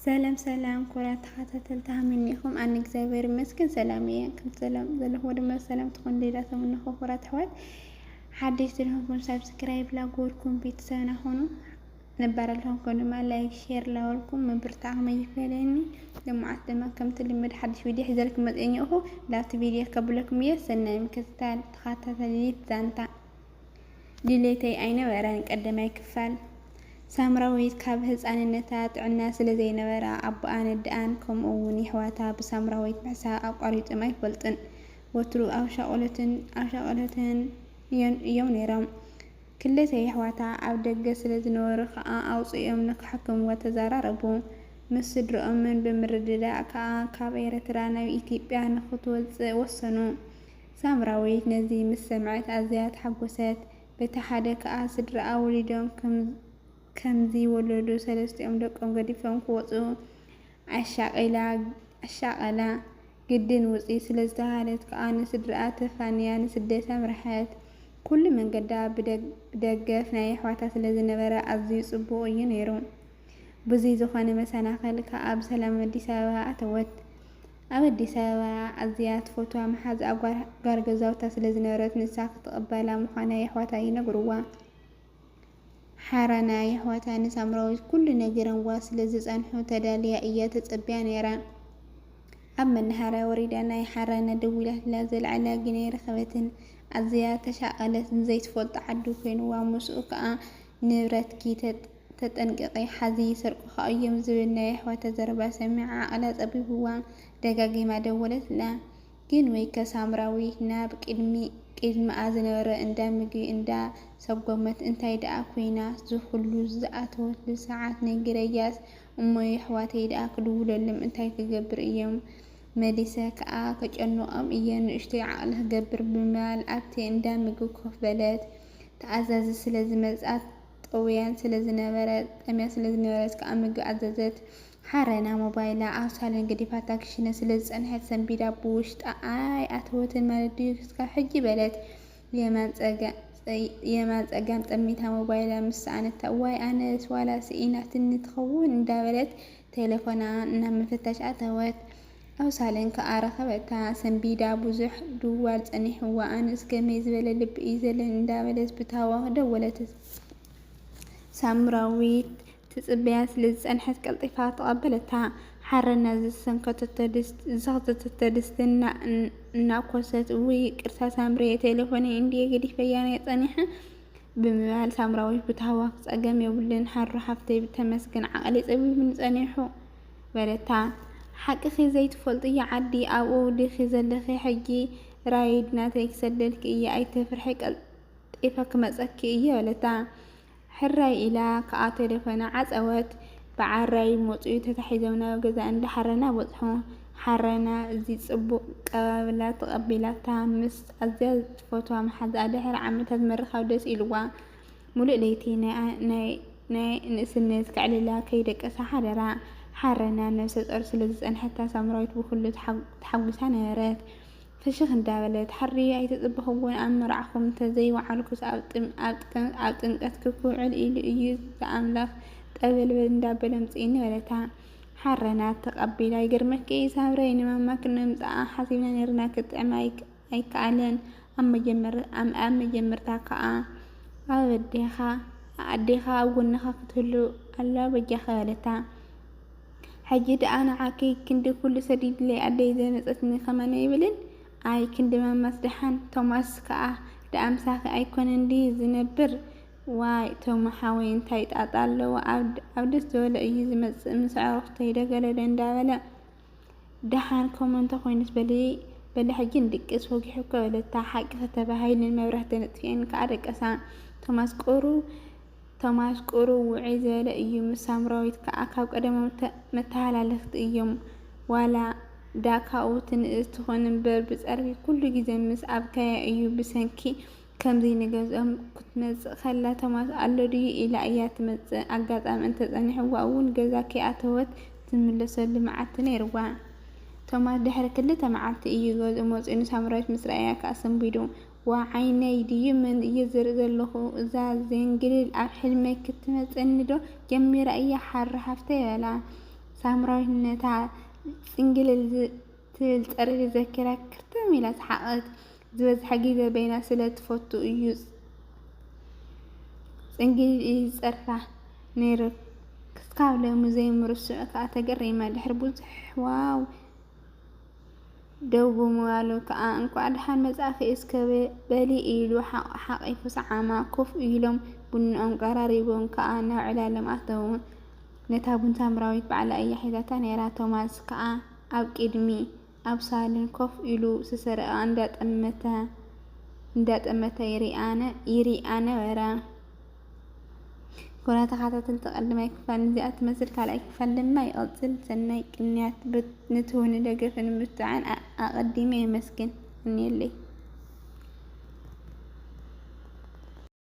ሰላም ኩራት ተኸታተልቲ ሃመኒኹም ኣነ እግዚአብሔር ይመስገን ሰላም እየ ከም ሰላም ዘለኹም ድማ ሰላም ትኾን ሌላ ሰሙንኹ ኩራት ኣሕዋት ሓደሽቲ ድኹም ሰብስክራይብ ላጎርኩም ቤተሰብና ሆኑ ነባራልኩም ኮን ድማ ላይክ ሼር ላወልኩም ምብርታዕኩም ይፈለኒ ለማዓት ድማ ከምቲ ልምድ ሓድሽ ቪድዮ ሒዘልኩም መጽኘኹ ላብቲ ቪድዮ ከብለኩም እየ ሰናይ ምክትታል ተኸታተሊት ዛንታ ድሌተይ ኣይነበረን ቀዳማይ ክፋል ሳምራዊት ካብ ህፃንነታ ጥዕና ስለ ዘይነበራ ኣቦኣ ነድኣን ከምኡውን ይሕዋታ ብሳምራዊት ምሕሳብ ኣቋሪጦም ኣይፈልጥን ወትሩ ኣውሻቆለትን እዮም ነይሮም ክልተ ይሕዋታ ኣብ ደገ ስለ ዝነበሩ ከዓ ኣውፅኦም ንክሕክምዋ ተዘራረቡ ምስ ስድርኦምን ብምርድዳእ ከዓ ካብ ኤርትራ ናብ ኢትዮጵያ ንክትወፅእ ወሰኑ ሳምራዊት ነዚ ምስ ሰምዐት ኣዝያ ተሓጎሰት በቲ ሓደ ከዓ ስድራኣ ወሊዶም ከምዚ ወለዱ ሰለስቲኦም ደቆም ገዲፎም ክወፁ ኣሻቀላ ግድን ውፂ ስለ ዝተባሃለት ከዓ ንስድራኣ ተፋንያ ንስደት ኣምርሐት ኩሉ መንገዳ ብደገፍ ናይ ኣሕዋታ ስለ ዝነበረ ኣዝዩ ፅቡቅ እዩ ነይሩ ብዙ ዝኾነ መሰናኸል ከዓ ብሰላም ኣዲስ ኣበባ ኣተወት ኣብ ኣዲስ ኣበባ ኣዝያ ትፈትዋ መሓዝ ኣጓር ገዛውታ ስለ ዝነበረት ንሳ ክትቕበላ ምዃና ኣሕዋታ ይነግርዋ ሓረና ይሕዋታ ንሳምራዊት ኩሉ ነገረንዋ ስለ ዝፀንሑ ተዳልያ እያ ተፀቢያ ነይራ ኣብ መናሃርያ ወሪዳ ናይ ሓረና ደዊላትላ ዘለዓላ ግን ኣይረኸበትን ኣዝያ ተሻቐለት ንዘይትፈልጦ ዓዱ ኮይኑዋ ምስኡ ከዓ ንብረትኪ ተጠንቅቂ ሓዚ ሰርቁኻ እዮም ዝብል ናይ ኣሕዋታ ዘረባ ሰሚዓ ዓቕላ ፀቢብዋ ደጋጊማ ደወለትላ ግን ወይ ከሳምራዊት ናብ ቅድሚኣ ዝነበረ እንዳ ምግቢ እንዳ ሰጎመት እንታይ ደኣ ኮይና ዝኩሉ ዝኣተወትሉ ሰዓት ነጊረያስ እሞይ ኣሕዋተይ ደኣ ክድውለሎም እንታይ ክገብር እዮም መሊሰ ከዓ ከጨንቆም እየ ንእሽተይ ዓቕሊ ክገብር ብምባል ኣብቲ እንዳ ምግቢ ኮፍ በለት ተኣዛዚ ስለ ዝመፃት ጠውያን ስለ ዝነበረት ከዓ ምግቢ ኣዘዘት ሓረና ሞባይላ ኣብ ሳሎን ገዲፋታ ክሽነ ስለ ዝፀንሐት ሰንቢዳ ብውሽጣ ኣይ ኣተወትን ማለት ድዩ ክስካብ ሕጂ በለት የማን ፀጋም ጠሚታ ሞባይላ ምስ ሰኣነታ ዋይ ኣነስ ዋላ ስኢና ትኒ ትኸውን እንዳበለት ቴሌፎና ናብ ምፍታሽ ኣተወት ኣብ ሳሎን ከዓ ረኸበታ ሰንቢዳ ብዙሕ ድዋል ፀኒሕዋ ኣነስ ከመይ ዝበለ ልቢ እዩ ዘለን እንዳበለት ብታዋ ደወለት ሳምራዊት ትፅበያ ስለ ዝፀንሐት ቀልጢፋ ተቐበለታ ሓረና ዝሰንከተተ ድስቲ እናኮሰት ውይ ቅርሳ ሳምሬ ቴሌፎን እንዲየ ገዲፈያ ናይ ፀኒሐ ብምባል ሳምራዊት ብታዋ ክፀገም የብልን ሓሩ ሓፍተይ ብተመስገን ዓቕሊ ፀቢብን ፀኒሑ በለታ ሓቂኺ ዘይትፈልጡ ዓዲ ኣብኡ ድኺ ዘለኺ ሕጂ ራይድ ናተይ ክሰደልኪ እየ ኣይተፍርሒ ቀልጢፈ ክመፀኪ እየ በለታ ሕራይ ኢላ ከዓ ቴሌፎና ዓፀወት ብዓራይ መፅኡ ተታሒዞም ናብ ገዛ እንዳ ሓረና በፅሑ ሓረና እዚ ፅቡቅ ቀባብላ ተቐቢላታ ምስ ኣዝያ ትፈትዋ መሓዛ ድሕሪ ዓመታት መራኸቢ ደስ ኢልዋ ሙሉእ ለይቲ ናይ ንእስነት ክዕልላ ከይደቀሳ ሓደራ ሓረና ነብሰ ፀር ስለ ዝፀንሐታ ሳምራዊት ብኩሉ ተሓጒሳ ነበረት ፍሽኽ እንዳበለት ሓሪ ኣይተፅብኽውን ኣብ መርዓኹም እንተዘይወዓልኩስ ኣብ ጥምቀት ክውዕል ኢሉ እዩ ዝኣምላኽ ጠበልበል እንዳበለ ምፅኢኒ በለታ ሓረና ተቐቢላ ይገርመኪ ሳምራይ ንማማ ክነምፅኣ ሓሲብና ነርና ክጥዕም ኣይከኣለን ኣብ መጀመርታ ከዓ ኣብ ኣዴኻ ኣብ ጎንኻ ክትህሉ ኣላ በጃኸ በለታ ሕጂ ደኣ ንዓኪ ክንዲ ኩሉ ሰዲድለይ ኣደይ ዘነፀትኒ ከመነ ይብልን ኣይ ክንዲ ማማስ ድሓን ቶማስ ከዓ ደኣምሳኺ ኣይኮነን ዲ ዝነብር ዋይ ቶማሓወይ እንታይ ጣጣ ኣለዎ ኣብ ደስ ዝበለ እዩ ዝመፅእ ምስ ኣዕሩኽተይ ደገለለ እንዳበለ ድሓን ከምኡ እንተኮይኑስ በሊ ሕጂ ንድቅስ ወጊሑከ በለታ ሓቂ ከተባሂልን መብራህቲ ነጥፊአን ከዓ ደቀሳ ቶማስ ቁሩ ውዕይ ዝበለ እዩ ምስ ሳምራዊት ከዓ ካብ ቀደሞም መተሃላለፍቲ እዮም ዋላ ዳካኡ ትንእስ ትኾን እምበር ብፀርቢ ኩሉ ግዜ ምስ ኣብካያ እዩ ብሰንኪ ከምዚ ንገዝኦም ክትመፅእ ከላ ቶማስ ኣሎ ድዩ ኢላ እያ ትመፅእ ኣጋጣሚ እንተፀኒሕዋ እውን ገዛ ከይኣተወት ትምለሰሉ መዓልቲ ነይርዋ ቶማስ ድሕሪ ክልተ መዓልቲ እዩ ገዝኡ መፅኡ ንሳምራዊት ምስ ረኣያ ከዓ ሰንቢዱ ዋ ዓይነይ ድዩ መን እየ ዝርኢ ዘለኹ እዛ ዘንግልል ኣብ ሕልመይ ክትመፀኒ ዶ ጀሚራ እያ ሓሪ ሓፍተይ በላ ሳምራዊት ነታ ጽንግልል ትብል ፀርሪ ዘኪራ ክርተም ኢላ ተሓቐት ዝበዝሐ ግዜ በይና ስለ ትፈቱ እዩ ጽንግልል ዝፀርፋ ነይሩ ክስካብ ሎሚ ዘይምርስዑ ከዓ ተገሪማ ድሕሪ ብዙሕ ዋው ደው ብምባሉ ከዓ እንኳዕ ድሓን መጻእኺ እስከ በሊ ኢሉ ሓቒፉ ሰዓማ ኮፍ ኢሎም ቡንኦም ቀራሪቦም ከዓ ናብ ዕላሎም ኣተዉ። ነታ ቡን ሳምራዊት ባዕላ እያ ሒዛታ ነይራ። ቶማስ ከዓ ኣብ ቅድሚ ኣብ ሳሎን ኮፍ ኢሉ ዝሰረቐ እንዳጠመተ ይሪኣ ነበረ። ኮና ተኸታተልቲ ቀዳማይ ክፋል ነዚኣ ትመስል ካልኣይ ክፋል ድማ ይቕፅል። ሰናይ ቅንያት ንትወኒ ደገፍን ምትዕን ኣቐዲመ የመስግን እኒአለይ።